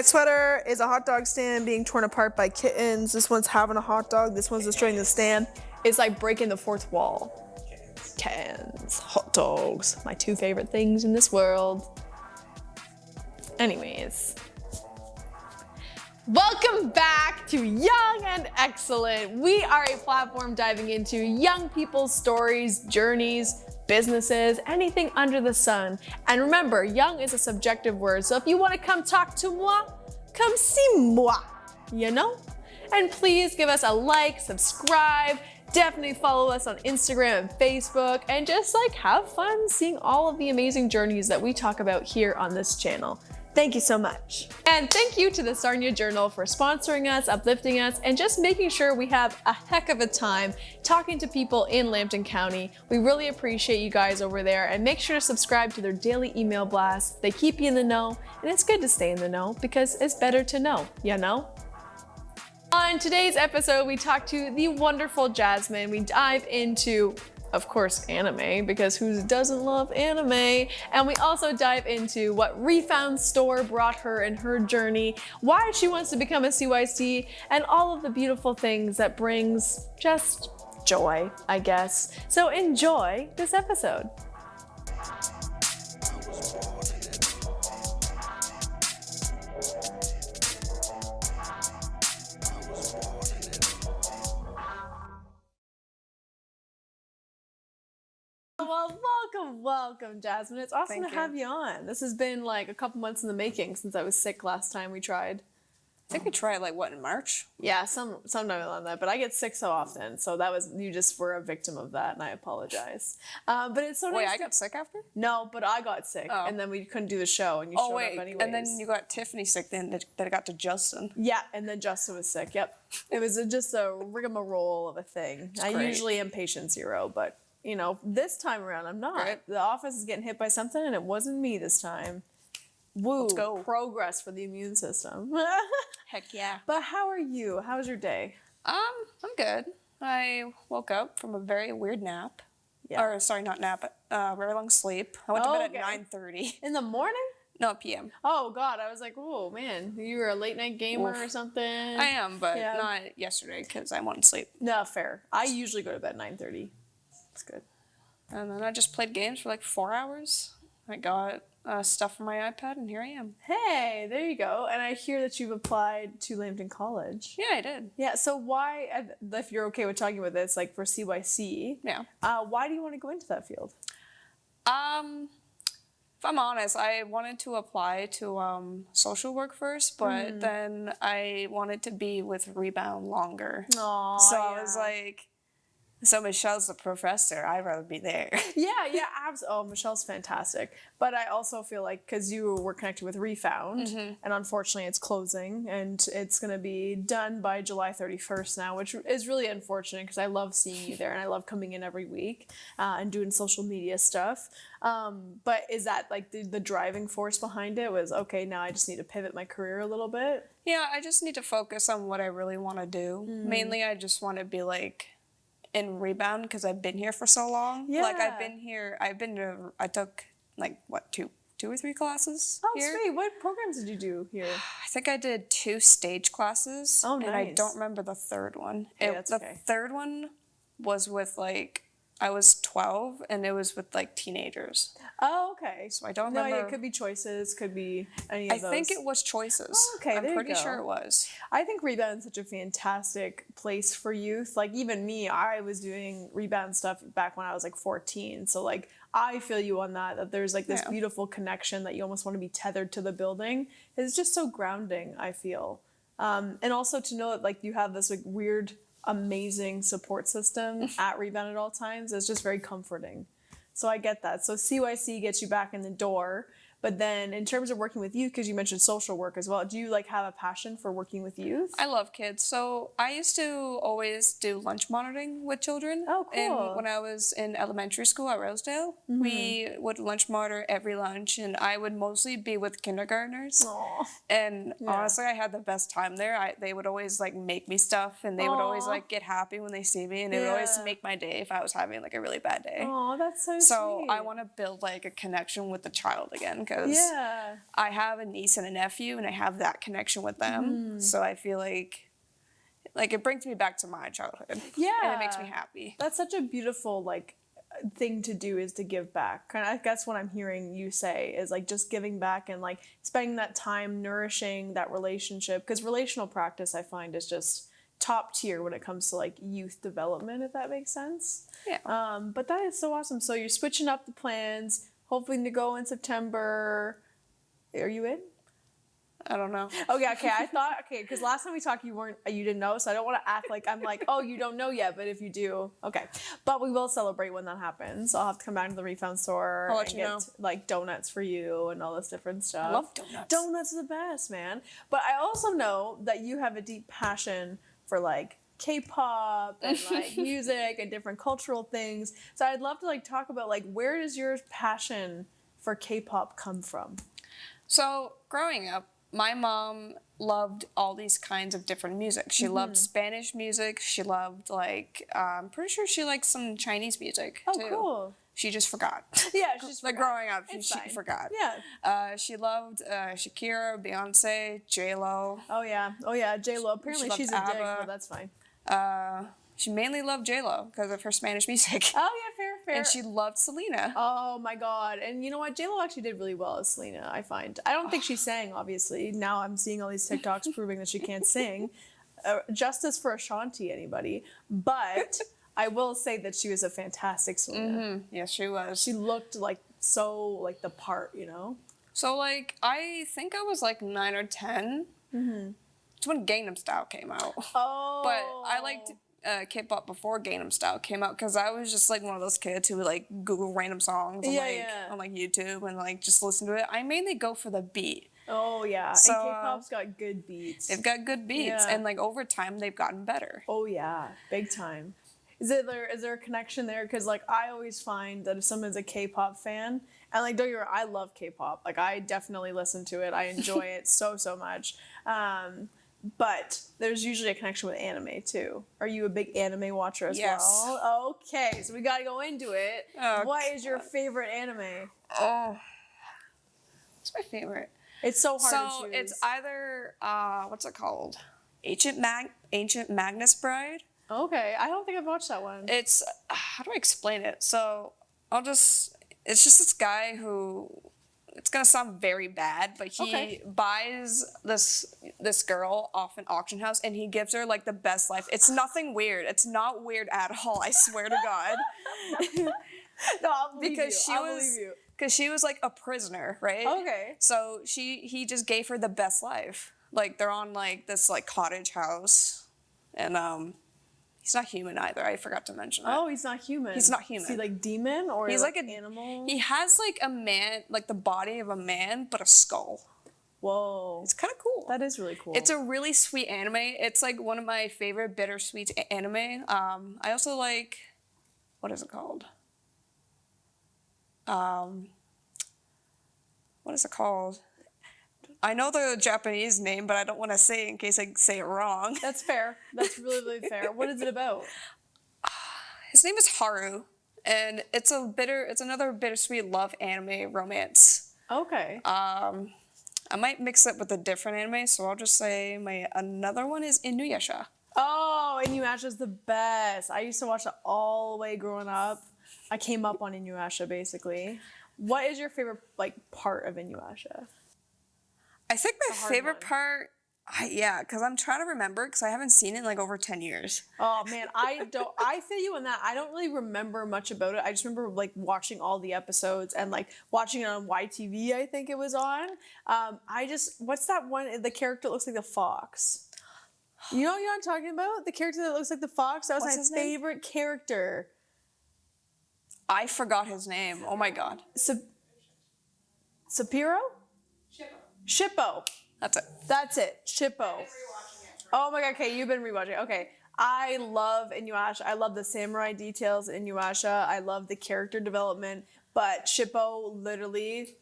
My sweater is a hot dog stand being torn apart by kittens. This one's having a hot dog. This one's destroying the stand. It's like breaking the fourth wall. Kittens, hot dogs, my two favorite things in this world. Anyways. Welcome back to Young and Excellent. We are a platform diving into young people's stories, journeys, businesses, anything under the sun. And remember, young is a subjective word, so if you want to come talk to moi, come see moi, you know? And please give us a like, subscribe, definitely follow us on Instagram and Facebook, and just like have fun seeing all of the amazing journeys that we talk about here on this channel. Thank you so much. And thank you to the Sarnia Journal for sponsoring us, uplifting us, and just making sure we have a heck of a time talking to people in Lambton County. We really appreciate you guys over there, and make sure to subscribe to their daily email blasts. They keep you in the know, and it's good to stay in the know because it's better to know, you know? On today's episode, we talk to the wonderful Jazmine. We dive into, of course, anime, because who doesn't love anime? And we also dive into what ReFound Store brought her in her journey, why she wants to become a CYC, and all of the beautiful things that brings just joy, I guess. So enjoy this episode. Well, welcome, Jazmine. It's awesome to have you on. This has been like a couple months in the making since I was sick last time we tried. I think we tried like what, in March? Yeah, sometime on that. But I get sick so often, so that was, you just were a victim of that, and I apologize. But it's so nice. Wait, I got sick after? No, but I got sick, and then we couldn't do the show, and you showed up anyways. And then you got Tiffany sick. Then that got to Justin. Yeah, and then Justin was sick. Yep, it was just a rigmarole of a thing. I usually am patient zero, but. You know, this time around, I'm not. Right. The office is getting hit by something, and it wasn't me this time. Woo, let's go. Progress for the immune system. Heck yeah. But how are you? How's your day? I'm good. I woke up from a very weird nap. Yeah. Or, sorry, not nap, very long sleep. I went to bed at 9:30. In the morning? No, PM. Oh, God. I was like, oh, man. You were a late night gamer or something? I am, but not yesterday because I wanted sleep. No, fair. I usually go to bed 9:30. It's good. And then I just played games for like 4 hours. I got stuff for my iPad, and here I am. Hey, there you go. And I hear that you've applied to Lambton College. Yeah, I did. Yeah, so why, if you're okay with talking about this, like for CYC, why do you want to go into that field? If I'm honest, I wanted to apply to social work first, but then I wanted to be with Rebound longer. Aww, so I was like, so Michelle's the professor. I'd rather be there. Yeah, absolutely. Oh, Michelle's fantastic. But I also feel like, because you were connected with ReFound, and unfortunately it's closing, and it's going to be done by July 31st now, which is really unfortunate because I love seeing you there, and I love coming in every week and doing social media stuff. But is that like the driving force behind it was, okay, now I just need to pivot my career a little bit? Yeah, I just need to focus on what I really want to do. Mainly, I just want to be like, in Rebound because I've been here for so long. Yeah. Like I took like what, two or three classes here. Sweet. What programs did you do here? I think I did 2 stage classes. Oh, nice. And I don't remember the third one. That's okay. The third one was with like, I was 12 and it was with like teenagers. Oh, okay. So I don't remember. No, it could be choices, could be any of those. I think it was choices. Oh, okay, I'm pretty sure it was. I think Rebound is such a fantastic place for youth. Like even me, I was doing Rebound stuff back when I was like 14. So like I feel you on that there's like this beautiful connection that you almost want to be tethered to the building. It's just so grounding, I feel. And also to know that like you have this like weird, amazing support system at Rebound at all times is just very comforting. So I get that. So CYC gets you back in the door, But then in terms of working with youth, because you mentioned social work as well, do you like have a passion for working with youth? I love kids. So I used to always do lunch monitoring with children. Oh, cool. And when I was in elementary school at Rosedale, we would lunch monitor every lunch, and I would mostly be with kindergartners. Aww. And honestly, I had the best time there. They would always like make me stuff, and they would always like get happy when they see me, and it would always make my day if I was having like a really bad day. Oh, that's so sweet. So I want to build like a connection with the child again, because I have a niece and a nephew, and I have that connection with them. So I feel like it brings me back to my childhood. Yeah. And it makes me happy. That's such a beautiful, like, thing to do, is to give back. Kind of, I guess what I'm hearing you say is like just giving back and like spending that time nourishing that relationship, because relational practice I find is just top tier when it comes to like youth development, if that makes sense. Yeah. But that is so awesome. So you're switching up the plans, hoping to go in September. Are you in? I don't know. Okay, I thought, because last time we talked, you didn't know, so I don't want to act like I'm like, oh, you don't know yet, but if you do, okay. But we will celebrate when that happens. I'll have to come back to the ReFound Store I'll let and you get know. Like donuts for you and all this different stuff. I love donuts. Donuts are the best, man. But I also know that you have a deep passion for like K-pop and like music and different cultural things. So I'd love to like talk about like, where does your passion for K-pop come from? So growing up, my mom loved all these kinds of different music. She loved Spanish music. She loved, like, I'm pretty sure she liked some Chinese music, too. Oh, cool. She just forgot. Yeah, she just like, forgot. growing up, she forgot. Yeah. She loved Shakira, Beyonce, J-Lo. Oh, yeah, J-Lo. Apparently she's a dick, but that's fine. She mainly loved J-Lo because of her Spanish music. Oh, yeah, fair. And she loved Selena. Oh, my God. And you know what? J-Lo actually did really well as Selena, I find. I don't think she sang, obviously. Now I'm seeing all these TikToks proving that she can't sing. Justice for Ashanti, anybody. But I will say that she was a fantastic Selena. Yes, she was. She looked like so, like, the part, you know? So, like, I think I was, like, 9 or 10. It's when Gangnam Style came out. Oh. But I liked K-pop before Gangnam Style came out because I was just like one of those kids who would like Google random songs on like YouTube and like just listen to it. I mainly go for the beat. Oh yeah, so, and K-pop's got good beats. They've got good beats, and like over time they've gotten better. Oh yeah, big time. Is there a connection there? Because like I always find that if someone's a K-pop fan, and like don't get me wrong, I love K-pop. Like I definitely listen to it. I enjoy it so much. But there's usually a connection with anime too. Are you a big anime watcher as well? Okay, so we gotta go into it. Oh, what is your favorite anime? Oh, what's my favorite? It's so hard to choose. So it's either what's it called? Ancient Magnus Bride. Okay, I don't think I've watched that one. It's how do I explain it? So it's just this guy who. It's gonna sound very bad, but he buys this girl off an auction house, and he gives her like the best life. It's nothing weird. It's not weird at all. I swear to God. No, I'll believe you. Because she was like a prisoner, right? Okay. So he just gave her the best life. Like they're on like this like cottage house, and he's not human either. I forgot to mention that. Oh, he's not human. He's not human. Is he like demon or he's like an animal? He has like a man, like the body of a man, but a skull. Whoa. It's kind of cool. That is really cool. It's a really sweet anime. It's like one of my favorite bittersweet anime. I also like, what is it called? What is it called? I know the Japanese name, but I don't want to say it in case I say it wrong. That's fair. That's really fair. What is it about? His name is Haru, and it's another bittersweet love anime romance. Okay. I might mix it with a different anime, so I'll just say another one is Inuyasha. Oh, Inuyasha's the best. I used to watch it all the way growing up. I came up on Inuyasha basically. What is your favorite like part of Inuyasha? I think my favorite part, because I'm trying to remember because I haven't seen it in like over 10 years. Oh man, I feel you on that. I don't really remember much about it. I just remember like watching all the episodes and like watching it on YTV, I think it was on. What's that one, the character that looks like the fox? You know what I'm talking about? The character that looks like the fox? That was my favorite character. I forgot his name. Oh my God. Sapiro? Shippo. That's it. Shippo. Oh my God. Okay, you've been rewatching. Okay. I love Inuyasha. I love the samurai details in Inuyasha. I love the character development. But Shippo literally...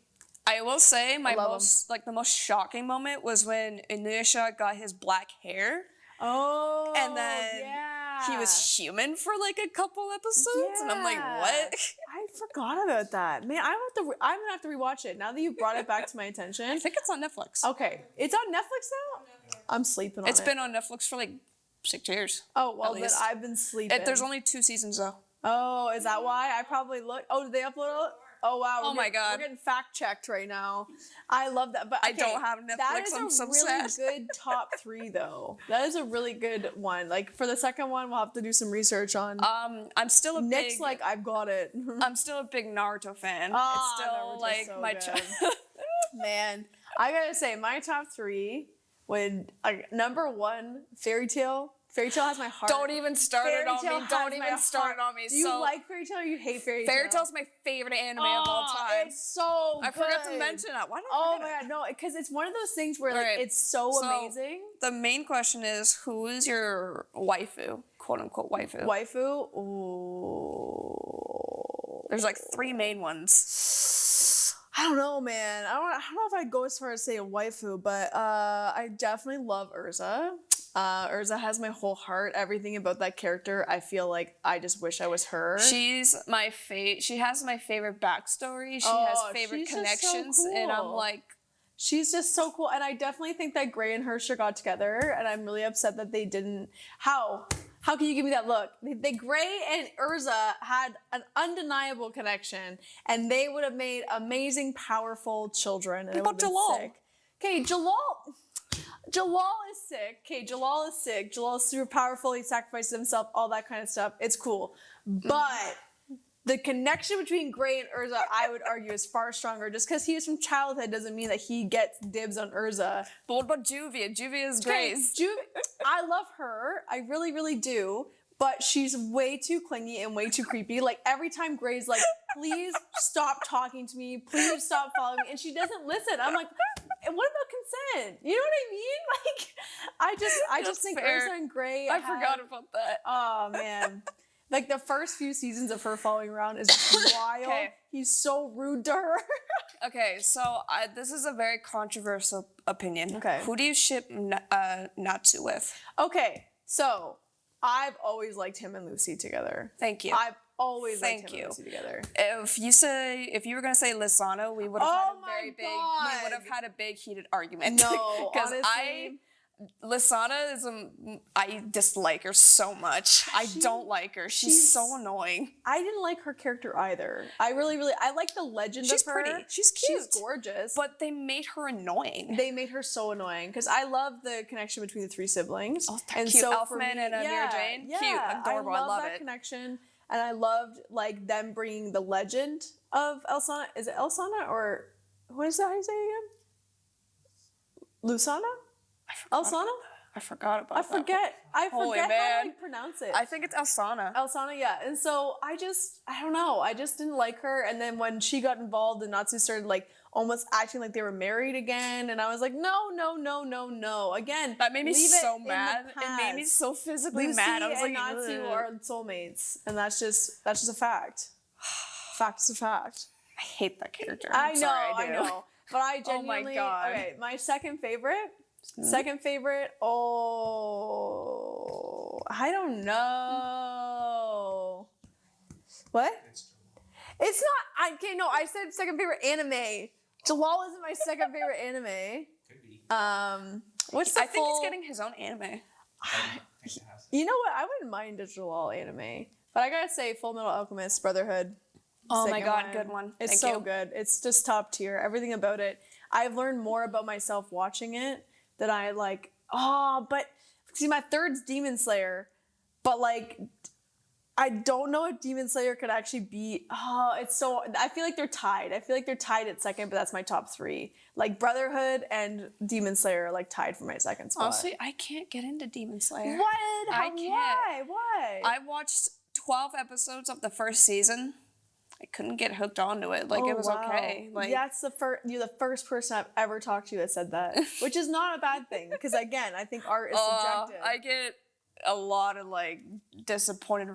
I will say the most shocking moment was when Inuyasha got his black hair. Oh, and then he was human for like a couple episodes, and I'm like, what? I forgot about that. Man, I'm gonna have to rewatch it now that you brought it back to my attention. I think it's on Netflix. Okay, it's on Netflix now. I'm sleeping on it. It's been on Netflix for like 6 years. Oh well, then I've been sleeping. There's only 2 seasons though. Oh, is that why? I probably looked. Oh, did they upload it? Oh wow. Oh my God. We're getting fact checked right now. I love that. But okay, I don't have Netflix. I'm so sad. That is a really good top 3 though. That is a really good one. Like for the second one, we'll have to do some research on. I'm still a Nick's big. like, I've got it. I'm still a big Naruto fan. Oh, it's still like so my. Man, I gotta say, my top 3 would number 1, Fairy Tail. Fairy Tale has my heart. Don't even start it on me. Don't even start it on me. Do you like Fairy Tale or you hate Fairy Tale? Fairy Tale's my favorite anime of all time. It's so good. I forgot to mention that. Why did I Oh my God, no, because it's one of those things where like it's so amazing. The main question is, who is your waifu, quote unquote waifu? Waifu? Ooh. There's like 3 main ones. I don't know, man. I don't know if I'd go as far as say a waifu, but I definitely love Urza. Urza has my whole heart. Everything about that character, I feel like I just wish I was her. She's my She has my favorite backstory. She has favorite connections, so cool. and I'm like, she's just so cool. And I definitely think that Gray and her got together, and I'm really upset that they didn't. How can you give me that look? Gray and Urza had an undeniable connection, and they would have made amazing, powerful children. And what about Jalal? Sick. Okay, Jalal is sick. Okay, Jalal is sick. Jalal is super powerful. He sacrifices himself, all that kind of stuff. It's cool. But the connection between Gray and Urza, I would argue, is far stronger. Just because he was from childhood doesn't mean that he gets dibs on Urza. But what about Juvia? Juvia is Gray's. I love her. I really, really do. But she's way too clingy and way too creepy. Like, every time Gray's like, please stop talking to me. Please stop following me. And she doesn't listen. I'm like, and what about consent? You know what I mean? Like, I just think Urza and Gray. I forgot about that. Oh, man. Like, the first few seasons of her following around is wild. Okay. He's so rude to her. Okay, so this is a very controversial opinion. Okay. Who do you ship Natsu with? Okay, so I've always liked him and Lucy together. Thank you. I've always liked him and Lucy together. If you were gonna say Lysana, we would have had a big heated argument. No, because Lysana is I dislike her so much. I don't like her. She's so annoying. I didn't like her character either. I like the legend of her. She's pretty. She's cute. She's gorgeous. But they made her annoying. They made her so annoying because I love the connection between the 3 siblings. Oh, and cute. So Elfman and Mira Jane. Yeah, cute, adorable. I love that it. connection, and I loved like them bringing the legend of Elsana. Is it Elsana or what is that? How you say it again? Lusana? Elsana? I forgot about that. I forget how to pronounce it. I think it's Elsana. Elsana, yeah. And so I don't know. I just didn't like her. And then when she got involved and Natsu started like almost acting like they were married again. And I was like, no. Again, that made me so mad. It made me so physically mad. I was like, Natsu are soulmates. And that's just a fact. Fact is a fact. I hate that character. I know. But I genuinely, oh my God. Okay, my second favorite, I don't know. What? It's not, I said second favorite anime. Jalal isn't my second favorite anime. Could be. I think he's getting his own anime. You know what? I wouldn't mind a Jalal anime. But I gotta say, Full Metal Alchemist Brotherhood. Oh my God, good one. It's so good. It's just top tier. Everything about it. I've learned more about myself watching it that I like. Oh, but see, my third's Demon Slayer. But like, I don't know if Demon Slayer could actually be. Oh, it's so. I feel like they're tied. I feel like they're tied at second, but that's my top 3. Like Brotherhood and Demon Slayer are like tied for my second spot. Honestly, I can't get into Demon Slayer. What? I can't. Why? I watched 12 episodes of the first season. I couldn't get hooked onto it. Like, it was okay. Like, that's you're the first person I've ever talked to that said that, which is not a bad thing. Because again, I think art is subjective. I get a lot of like disappointed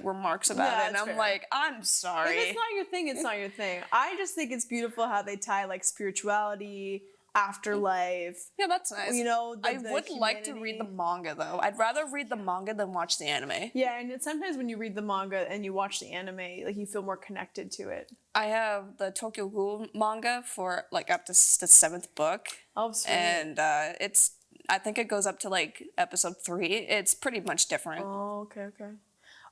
remarks about it, and I'm like, I'm sorry. If it's not your thing, it's not your thing. I just think it's beautiful how they tie like spirituality, afterlife. Yeah, that's nice. You know, I would like to read the manga though. I'd rather read the manga than watch the anime. Yeah, and sometimes when you read the manga and you watch the anime, like you feel more connected to it. I have the Tokyo Ghoul manga for like up to the 7th book. Oh, sweet. And I think it goes up to like episode 3. It's pretty much different. Oh, okay.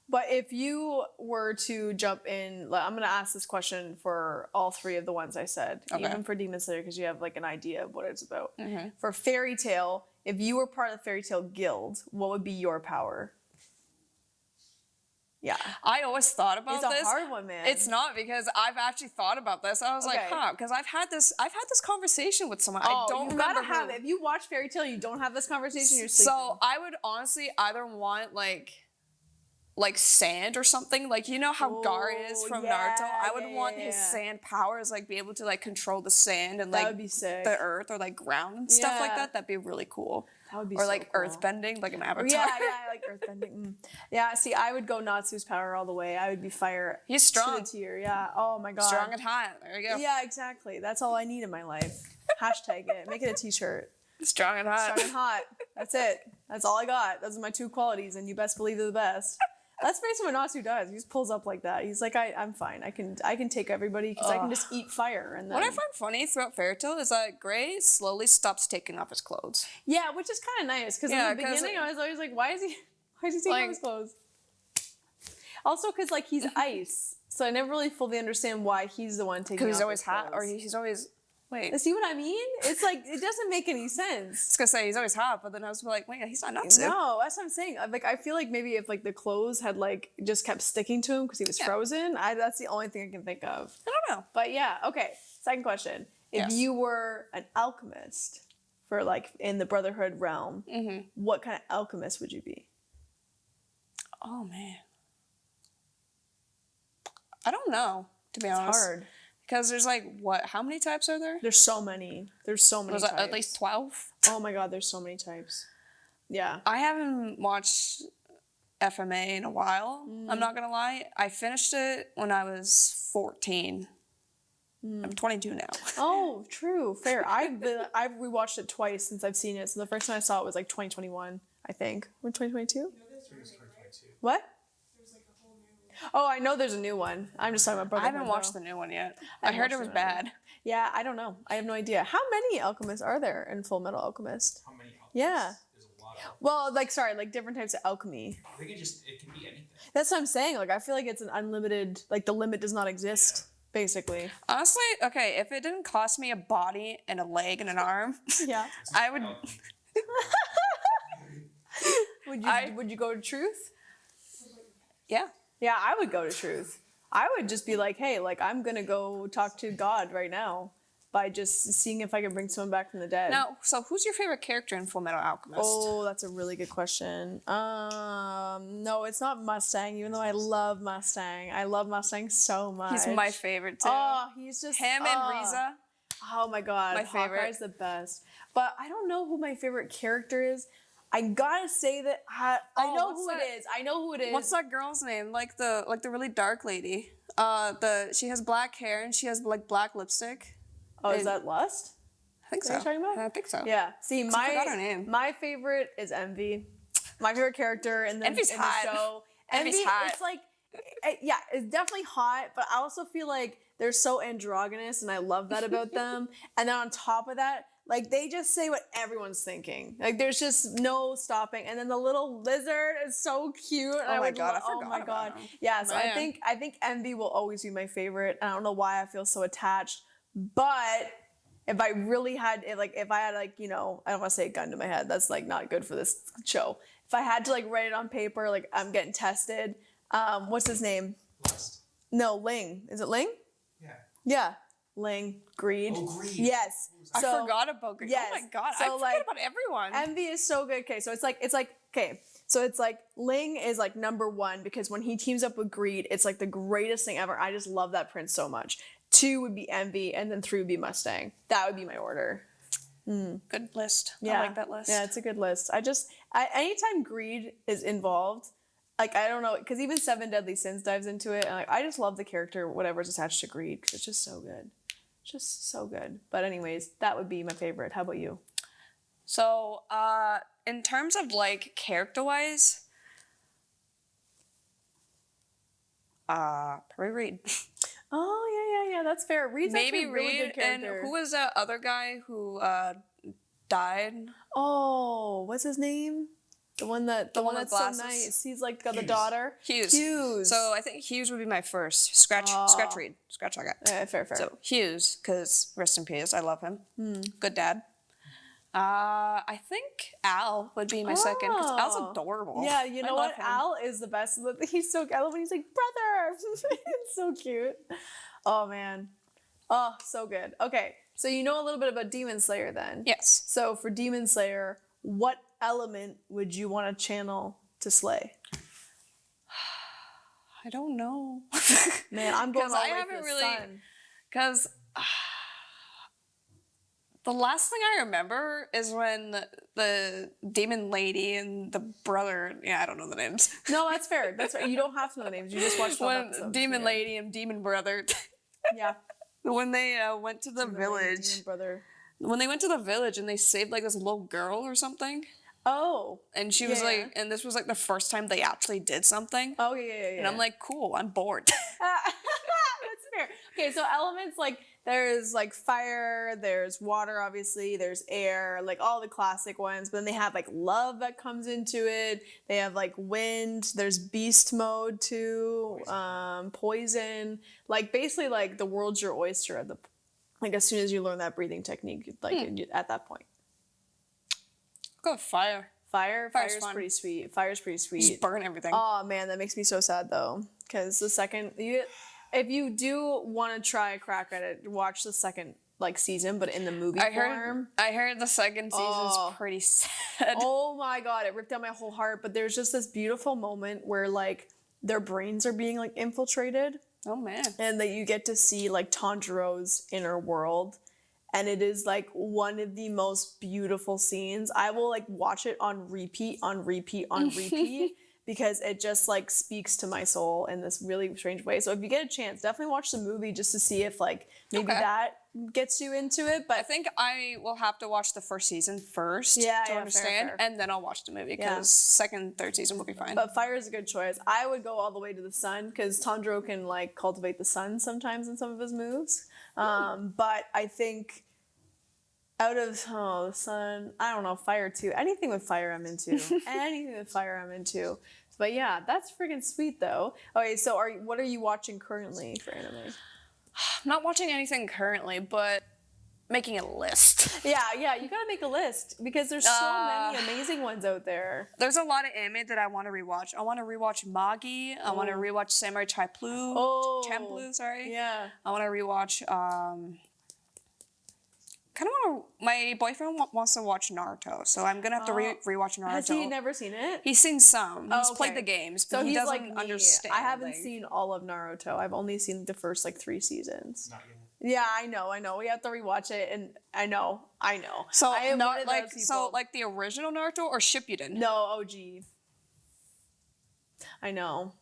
But if you were to jump in, I'm going to ask this question for all 3 of the ones I said, even for Demon Slayer, because you have like an idea of what it's about. For Fairy Tail, if you were part of the Fairy Tail Guild, what would be your power? Yeah. I always thought about this. It's a hard one, man. It's not, because I've actually thought about this. I was like, because I've had this conversation with someone. I don't remember. You gotta have it. If you watch Fairy Tail, you don't have this conversation, you're sleeping. So I would honestly either want like sand or something, like you know how Gar is from Naruto. I would want his sand powers, like be able to like control the sand and like the earth or like ground and stuff like that. That'd be really cool. That would be or like earth bending, like an avatar. Yeah, I like earth bending. Yeah, see, I would go Natsu's power all the way. I would be fire. He's strong. To the tier. Yeah. Oh my god. Strong and hot. There you go. Yeah, exactly. That's all I need in my life. Hashtag it. Make it a t-shirt. Strong and hot. Strong and hot. That's it. That's all I got. Those are my 2 qualities, and you best believe they're the best. That's basically what Natsu does. He just pulls up like that. He's like, I'm fine. I can take everybody because I can just eat fire. And then... What I find funny throughout Fairy Tail is that Gray slowly stops taking off his clothes. Yeah, which is kind of nice because in the beginning I was always like, why is he taking off his clothes? Also, because like he's ice, so I never really fully understand why he's the one taking off his clothes. Because he's always hot, or he's always. Wait. See what I mean? It's like, it doesn't make any sense. I was gonna say he's always hot, but then I was like, wait, he's not Natsu. No, that's what I'm saying. Like, I feel like maybe if like the clothes had like just kept sticking to him because he was frozen, that's the only thing I can think of. I don't know. But yeah, okay. Second question. If you were an alchemist for like in the Brotherhood realm, what kind of alchemist would you be? Oh man. I don't know, to be honest. It's hard. Because there's like, how many types are there? There's so many. There's so many types. At least 12? Oh my god, there's so many types. Yeah. I haven't watched FMA in a while, I'm not gonna lie. I finished it when I was 14. I'm 22 now. Oh, true. Fair. I've rewatched it twice since I've seen it. So the first time I saw it was like 2021, I think. Or 2022? No, that's 2022. What? Oh, I know there's a new one. I'm just talking about Brotherhood. I haven't watched the new one yet. I heard it was bad. Yeah, I don't know. I have no idea. How many alchemists are there in Full Metal Alchemist? How many alchemists? Yeah. There's a lot of. Well, like different types of alchemy. I think it can be anything. That's what I'm saying. Like I feel like it's an unlimited, like the limit does not exist, basically. Honestly, okay, if it didn't cost me a body and a leg and an arm, I would. Would you go to truth? Yeah. Yeah, I would go to truth. I would just be like, hey, like I'm gonna go talk to God right now by just seeing if I can bring someone back from the dead. Now, so who's your favorite character in Full Metal Alchemist? Oh, that's a really good question. No, it's not Mustang, even though I love Mustang. I love Mustang so much. He's my favorite too. Oh, he's just him and Riza. Oh my god, my favorite. Hawkeye's the best. But I don't know who my favorite character is. I gotta say that I know who it is. I know who it is. What's that girl's name? Like the really dark lady. She has black hair and she has like black lipstick. Oh, is that Lust? I think so. Are you talking about? I think so. Yeah. See, I forgot her name. My favorite is Envy. My favorite character in the show. Envy's hot. It's like, yeah, it's definitely hot, but I also feel like they're so androgynous, and I love that about them. And then on top of that, like they just say what everyone's thinking. Like there's just no stopping. And then the little lizard is so cute. Oh my god! I forgot about him. Yeah, so I think Envy will always be my favorite. I don't know why I feel so attached, but if I really had it, like if I had like, you know, I don't want to say a gun to my head. That's like not good for this show. If I had to like write it on paper, like I'm getting tested. What's his name? Lust. No, Ling. Is it Ling? Yeah. Yeah. Ling. Greed. Oh, Greed. Yes. I forgot about Greed. Yes. Oh my god. So, I forget about everyone. Envy is so good. Okay, so it's like okay. So it's like Ling is like number 1 because when he teams up with Greed, it's like the greatest thing ever. I just love that prince so much. 2 would be Envy, and then 3 would be Mustang. That would be my order. Good list. Yeah. I like that list. Yeah, it's a good list. Anytime Greed is involved, like I don't know, because even 7 Deadly Sins dives into it, and like I just love the character, whatever's attached to Greed, because it's just so good. Just so good. But anyways, that would be my favorite. How about you? So, in terms of like character-wise, probably Reed. Oh yeah. That's fair. Reed's Maybe actually a really Reed. good character. And who was that other guy who died? Oh, what's his name? The one that's with so glasses? nice. He's like got the Hughes. daughter. Hughes. So I think Hughes would be my first. Scratch Reed. Scratch that guy. Fair. So Hughes, because rest in peace, I love him. Good dad. I think Al would be my second, because Al's adorable. Yeah, you know what? Him. Al is the best. He's so. I love when he's like, brother. It's so cute. Oh man. Oh, so good. Okay, so you know a little bit about Demon Slayer then. Yes. So for Demon Slayer, what element would you want to channel to slay? I don't know. Man, I'm going all the way I for haven't the really, sun. because the last thing I remember is when the demon lady and the brother, I don't know the names. No, that's fair. That's fair. You don't have to know the names. You just watch 12 When episodes. demon yeah. lady and demon brother, Yeah. when they went to the Demon lady, village, demon brother. when they went to the village and they saved like this little girl or something. Oh. And she was Yeah. like, and this was like the first time they actually did something. Oh yeah. And I'm like, cool, I'm bored. That's fair. Okay, so elements like there's like fire, there's water, obviously, there's air, like all the classic ones. But then they have like love that comes into it. They have like wind. There's beast mode too. Poison. Like basically, like the world's your oyster at the like as soon as you learn that breathing technique, like at that point. Go with fire. Fire's fun. pretty sweet. Fire's pretty sweet. Just burn everything. Oh man, that makes me so sad though. Because the second if you do want to try a crack at it, watch the second like season, but in the movie form. I heard the second season's pretty sad. Oh my god, it ripped out my whole heart. But there's just this beautiful moment where like their brains are being like infiltrated, Oh man. and that you get to see like Tanjiro's inner world. And it is like one of the most beautiful scenes. I will like watch it on repeat because it just like speaks to my soul in this really strange way. So if you get a chance, definitely watch the movie just to see if like maybe that gets you into it. But I think I will have to watch the first season first Yeah, to fair, understand, fair. and then I'll watch the movie because second, third season will be fine. But fire is a good choice. I would go all the way to the sun because Tanjiro can like cultivate the sun sometimes in some of his moves. But I think out of the sun, I don't know, fire too. Anything with fire I'm into. Anything with fire I'm into. But yeah, that's freaking sweet though. Okay, so what are you watching currently for anime? I'm not watching anything currently, but making a list. Yeah, you gotta make a list because there's so many amazing ones out there. There's a lot of anime that I want to rewatch. I want to rewatch Magi. I want to rewatch Samurai Champloo, sorry. Yeah. I want to rewatch my boyfriend wants to watch Naruto, so I'm gonna have to rewatch Naruto. Has he never seen it? He's seen some. He's okay. played the games, but So he he's doesn't like me. understand. I haven't seen all of Naruto. I've only seen the first like 3 seasons. Not yet. Yeah, I know. We have to rewatch it, and I know. So I am one of like those people. like the original Naruto or Shippuden? No, OG. I know.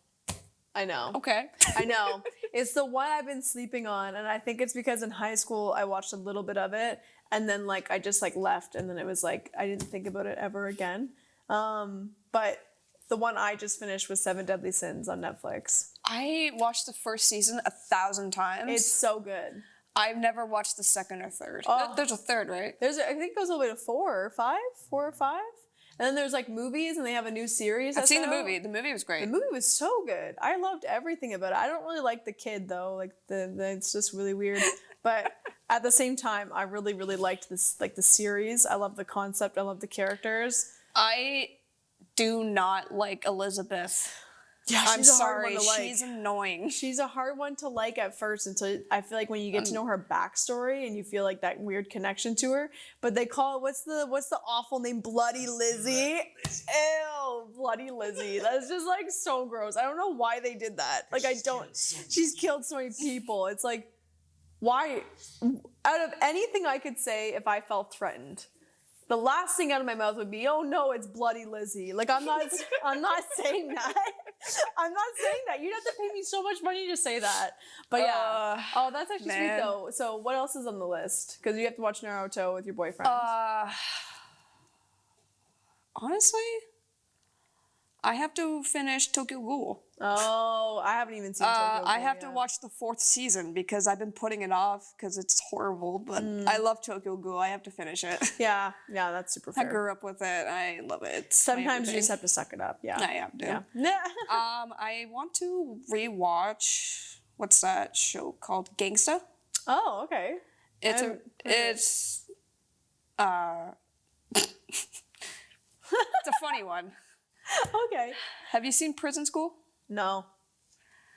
Okay. I know. It's the one I've been sleeping on, and I think it's because in high school I watched a little bit of it, and then like I just like left, and then it was like I didn't think about it ever again. But the one I just finished was 7 Deadly Sins on Netflix. I watched the first season 1,000 times. It's so good. I've never watched the second or third. Oh. There's a third, right? I think it goes all the way to 4 or 5. And then there's like movies, and they have a new series. I've seen the out. movie. The movie was great. The movie was so good. I loved everything about it. I don't really like the kid though. Like it's just really weird. But at the same time, I really, really liked this, like the series. I love the concept. I love the characters. I do not like Elizabeth. Yeah, I'm she's a hard sorry. one to like. She's annoying. She's a hard one to like at first until I feel like when you get to know her backstory and you feel like that weird connection to her. But they call it what's the awful name? Bloody Lizzie. Ew, Bloody Lizzie. That's just like so gross. I don't know why they did that. Like she's killed so many people. It's like why? Out of anything I could say, if I felt threatened, the last thing out of my mouth would be, "Oh no, it's Bloody Lizzie." Like I'm not saying that. I'm not saying that. You'd have to pay me so much money to say that. But yeah. Oh, that's actually sweet though. So what else is on the list? Because you have to watch Naruto with your boyfriend. Honestly, I have to finish Tokyo Ghoul. Oh, I haven't even seen Tokyo Ghoul I have to watch the 4th season because I've been putting it off because it's horrible. But I love Tokyo Ghoul. I have to finish it. Yeah, that's super fair. I grew up with it. I love it. It's Sometimes you just have to suck it up. Yeah, I have to. Yeah. I want to rewatch. What's that show called? Gangsta. Oh, okay. It's it's a funny one. Okay. Have you seen Prison School? No.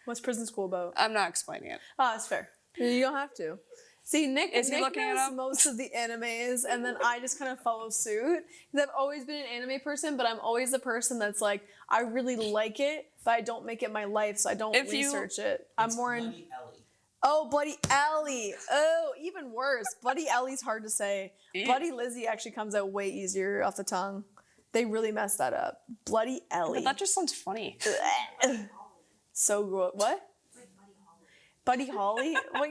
What's Prison School about? I'm not explaining it. Oh, that's fair. You don't have to. See, Nick Is he looking it knows up? most of the animes, and then I just kind of follow suit. Because I've always been an anime person, but I'm always the person that's like, I really like it, but I don't make it my life, so I don't research it. I'm more in... Bloody Ellie. Oh, Bloody Ellie. Oh, even worse. Bloody Ellie's hard to say. Yeah. Bloody Lizzie actually comes out way easier off the tongue. They really messed that up. Bloody Ellie. But that just sounds funny. So gross. What? It's like Buddy Holly. Buddy Holly? What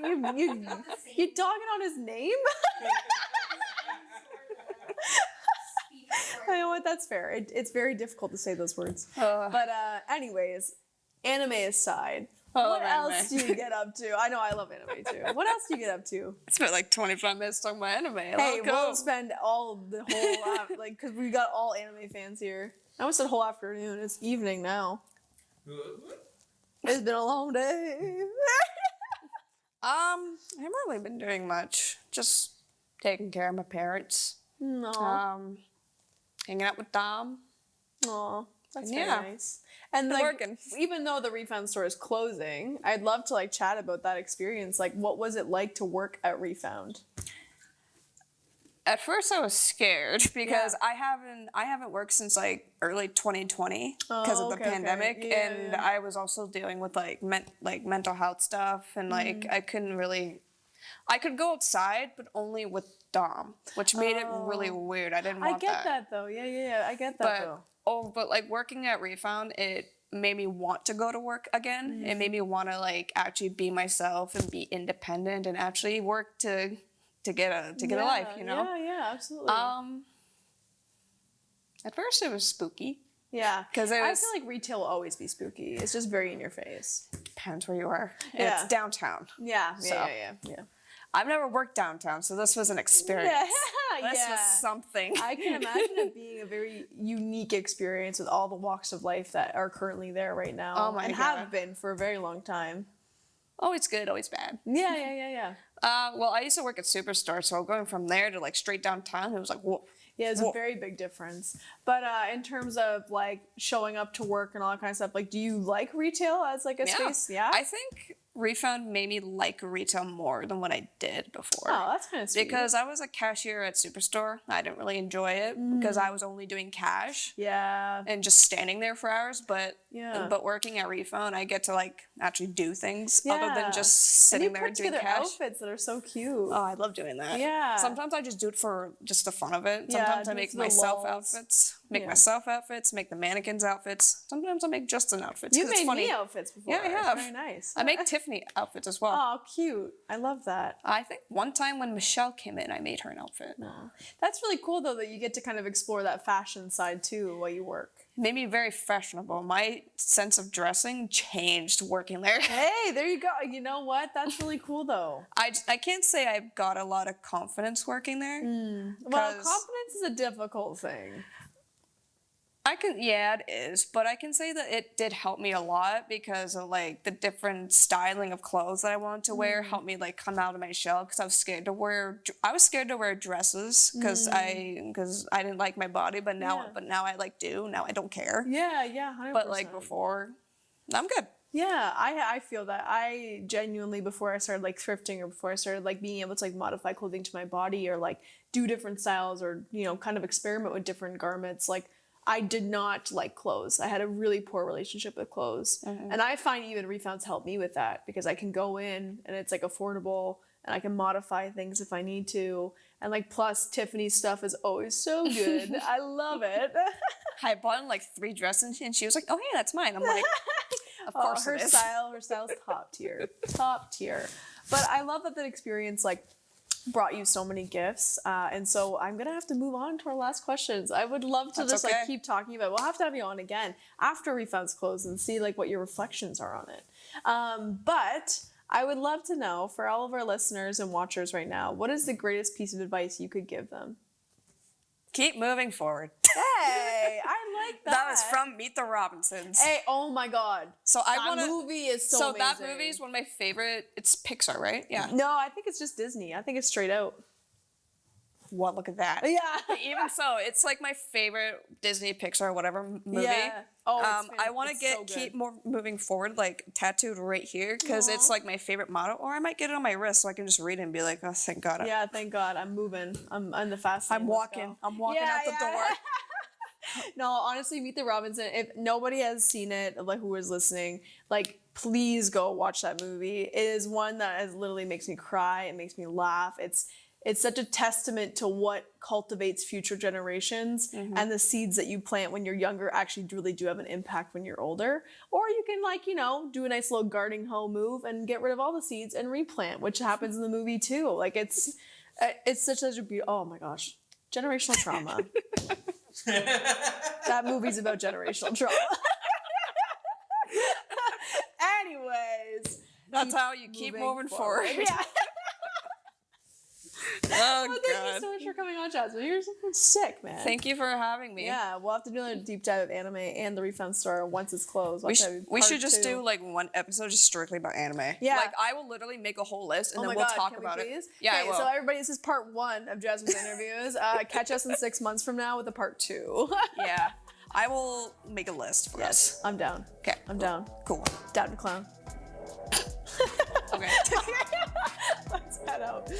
you dogging on his name? You know what? That's fair. It's very difficult to say those words. But anyways, anime aside, what else do you get up to? I know I love anime too. What else do you get up to? I spent like 25 minutes talking about anime. Hey, we'll spend all the whole because we got all anime fans here. I almost said whole afternoon. It's evening now. It's been a long day. I haven't really been doing much. Just taking care of my parents. No. Hanging out with Dom. Aw, that's very Yeah. nice. And Been like, working. even though the ReFound Store is closing, I'd love to like chat about that experience. Like, what was it like to work at ReFound? At first, I was scared because I haven't worked since like early 2020 because of the pandemic, and I was also dealing with like mental health stuff, and like I couldn't really. I could go outside, but only with Dom, which made it really weird. I didn't want that. I get that though. Yeah. I get that though. But like working at ReFound, it made me want to go to work again. It made me want to like actually be myself and be independent and actually work to get a life, you know? Yeah, absolutely. At first it was spooky. Yeah, because I feel like retail will always be spooky. It's just very in your face. Depends where you are. Yeah. It's downtown. Yeah. I've never worked downtown, so this was an experience. This was something. I can imagine it being a very unique experience with all the walks of life that are currently there right now. Oh my and God. have been for a very long time. Always good, always bad. Yeah. Well, I used to work at Superstore, so going from there to like straight downtown, it was like, whoa. Yeah, it's a very big difference. But in terms of like showing up to work and all that kind of stuff, like, do you like retail as like a space? Yeah. I think ReFound made me like retail more than what I did before. Oh, that's kind of sweet. Because I was a cashier at Superstore. I didn't really enjoy it because I was only doing cash. Yeah. And just standing there for hours. But working at ReFound, I get to like actually do things other than just sitting there doing cash. Outfits that are so cute. Oh, I love doing that. Yeah. Sometimes I just do it for just the fun of it. Yeah, Sometimes I make myself outfits. Make the mannequins outfits. Sometimes I make Justin outfits. You made me outfits before. Yeah, I have. Very nice. I make Tiffany outfits as well. Oh, cute. I love that. I think one time when Michelle came in, I made her an outfit. No. That's really cool, though, that you get to kind of explore that fashion side, too, while you work. It made me very fashionable. My sense of dressing changed working there. Hey, there you go. You know what? That's really cool, though. I can't say I've got a lot of confidence working there. Well, confidence is a difficult thing. It is, but I can say that it did help me a lot because of like the different styling of clothes that I wanted to wear helped me like come out of my shell because I was scared to wear dresses because I didn't like my body, but now I like do. Now I don't care. Yeah, 100%. But like before, I'm good. Yeah, I feel that. I genuinely, before I started like thrifting or before I started like being able to like modify clothing to my body or like do different styles or, you know, kind of experiment with different garments, like I did not like clothes. I had a really poor relationship with clothes. And I find even ReFound's helped me with that because I can go in and it's like affordable and I can modify things if I need to. And like, plus Tiffany's stuff is always so good. I love it. I bought like 3 dresses and she was like, oh, hey, that's mine. I'm like, of course her it is. her style's top tier. Top tier. But I love that experience like brought you so many gifts. And so I'm going to have to move on to our last questions. I would love to That's just like keep talking about it. We'll have to have you on again after ReFound's closed and see like what your reflections are on it. But I would love to know, for all of our listeners and watchers right now, what is the greatest piece of advice you could give them? Keep moving forward. Hey, I like that. That was from Meet the Robinsons. Hey, oh my God. So that movie is so amazing. That movie is one of my favorite. It's Pixar, right? Yeah. No, I think it's just Disney. I think it's straight out. What? Look at that. Yeah. Even so, it's like my favorite Disney, Pixar, whatever movie. Yeah. Oh, I want to keep more moving forward, like tattooed right here, because it's like my favorite motto. Or I might get it on my wrist so I can just read it and be like, oh, thank God. Yeah, thank God. I'm moving. I'm in the fast lane. I'm walking. I'm walking out the door. No, honestly, Meet the Robinson. If nobody has seen it, like who is listening, like please go watch that movie. It is one that literally makes me cry. It makes me laugh. It's such a testament to what cultivates future generations, and the seeds that you plant when you're younger actually really do have an impact when you're older. Or you can like, do a nice little gardening hoe move and get rid of all the seeds and replant, which happens in the movie too. Like it's such a beautiful, oh my gosh, generational trauma. That movie's about generational trauma. Anyways. That's how you keep moving forward. Yeah. Oh, well, God. thank you so much for coming on, Jazmine. You're something sick, man. Thank you for having me. Yeah, we'll have to do a deep dive of anime and the ReFound Store once it's closed. We should just do like one episode just strictly about anime. Yeah. Like I will literally make a whole list and then my we'll God, talk can about we it. please? Yeah, okay, I will. So everybody, this is part 1 of Jazmine's interviews. Catch us in 6 months from now with a part 2. Yeah. I will make a list for us. I'm down. Okay. I'm down. Cool. Down to clown. Okay. Let's head out.